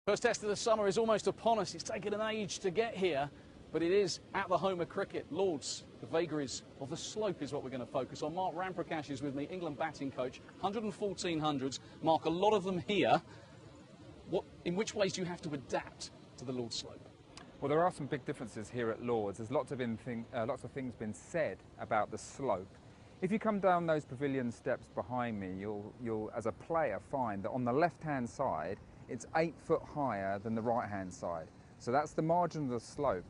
First test of the summer is almost upon us. It's taken an age to get here, but it is at the home of cricket. Lords, the vagaries of the slope is what we're going to focus on. Mark Ramprakash is with me, England batting coach, 114 hundreds. Mark, a lot of them here. In which ways do you have to adapt to the Lords slope? Well, there are some big differences here at Lords. There's lots of things been said about the slope. If you come down those pavilion steps behind me, you'll as a player find that on the left-hand side, it's 8 foot higher than the right-hand side. So that's the margin of the slope,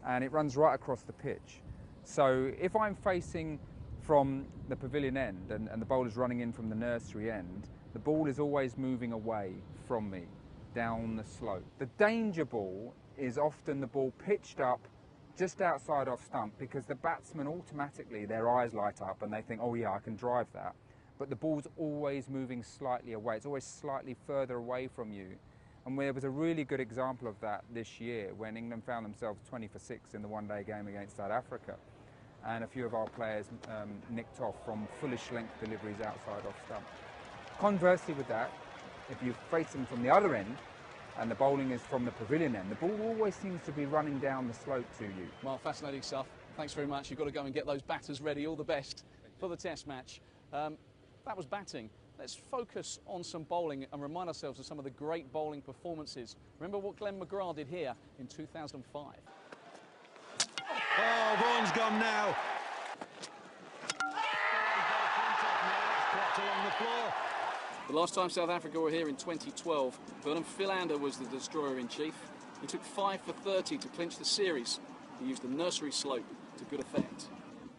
and it runs right across the pitch. So if I'm facing from the pavilion end and the bowler's running in from the nursery end, the ball is always moving away from me down the slope. The danger ball is often the ball pitched up just outside off stump, because the batsman automatically, their eyes light up and they think, oh yeah, I can drive that. But the ball's always moving slightly away. It's always slightly further away from you. And there was a really good example of that this year when England found themselves 20 for 6 in the one-day game against South Africa. And a few of our players nicked off from fullish length deliveries outside off stump. Conversely with that, if you face them from the other end, and the bowling is from the pavilion end, the ball always seems to be running down the slope to you. Well, fascinating stuff. Thanks very much. You've got to go and get those batters ready. All the best for the test match. That was batting. Let's focus on some bowling and remind ourselves of some of the great bowling performances. Remember what Glenn McGrath did here in 2005. Oh, Vaughan's gone now. Along the floor. The last time South Africa were here in 2012, Burnham Philander was the destroyer-in-chief. He took 5 for 30 to clinch the series. He used the nursery slope to good effect.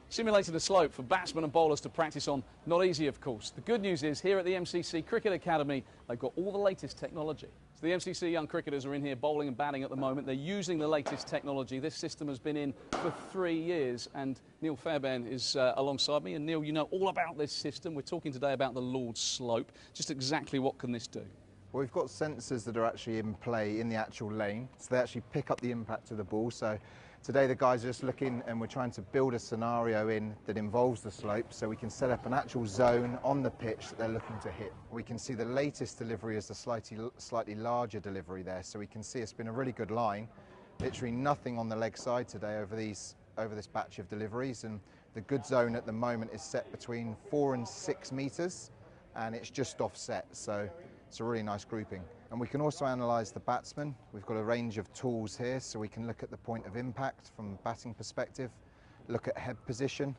Simulating the slope for batsmen and bowlers to practice on, not easy of course. The good news is here at the MCC Cricket Academy, they've got all the latest technology. So the MCC young cricketers are in here bowling and batting at the moment. They're using the latest technology. This system has been in for 3 years, and Neil Fairbairn is alongside me. And Neil, you know all about this system. We're talking today about the Lords slope. Just exactly what can this do? Well, we've got sensors that are actually in play in the actual lane, so they actually pick up the impact of the ball. So today the guys are just looking, and we're trying to build a scenario in that involves the slope, so we can set up an actual zone on the pitch that they're looking to hit. We can see the latest delivery as the slightly larger delivery there, so we can see it's been a really good line. Literally nothing on the leg side today over this batch of deliveries, and the good zone at the moment is set between 4 and 6 metres, and it's just offset, so it's a really nice grouping. And we can also analyse the batsman. We've got a range of tools here, so we can look at the point of impact from a batting perspective, look at head position.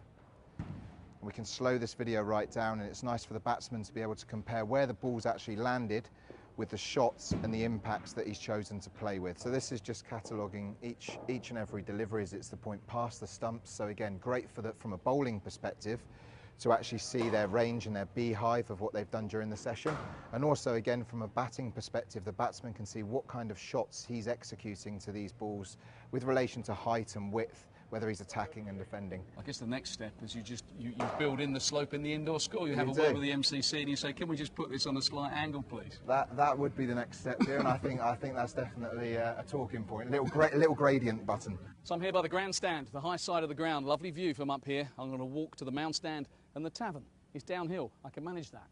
We can slow this video right down, and it's nice for the batsman to be able to compare where the ball's actually landed with the shots and the impacts that he's chosen to play with. So this is just cataloguing each and every delivery as it's the point past the stumps. So again, great from a bowling perspective, to actually see their range and their beehive of what they've done during the session. And also again, from a batting perspective, the batsman can see what kind of shots he's executing to these balls with relation to height and width, whether he's attacking and defending. I guess the next step is you build in the slope in the indoor score. You have a word with the MCC and you say, can we just put this on a slight angle, please? That would be the next step here, and I think that's definitely a talking point. Little gradient button. So I'm here by the grandstand, the high side of the ground. Lovely view from up here. I'm going to walk to the mound stand, and the tavern is downhill. I can manage that.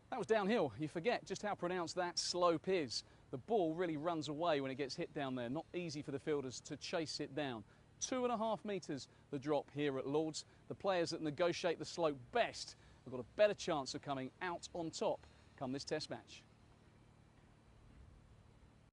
That was downhill. You forget just how pronounced that slope is. The ball really runs away when it gets hit down there. Not easy for the fielders to chase it down. 2.5 metres the drop here at Lords. The players that negotiate the slope best have got a better chance of coming out on top come this test match.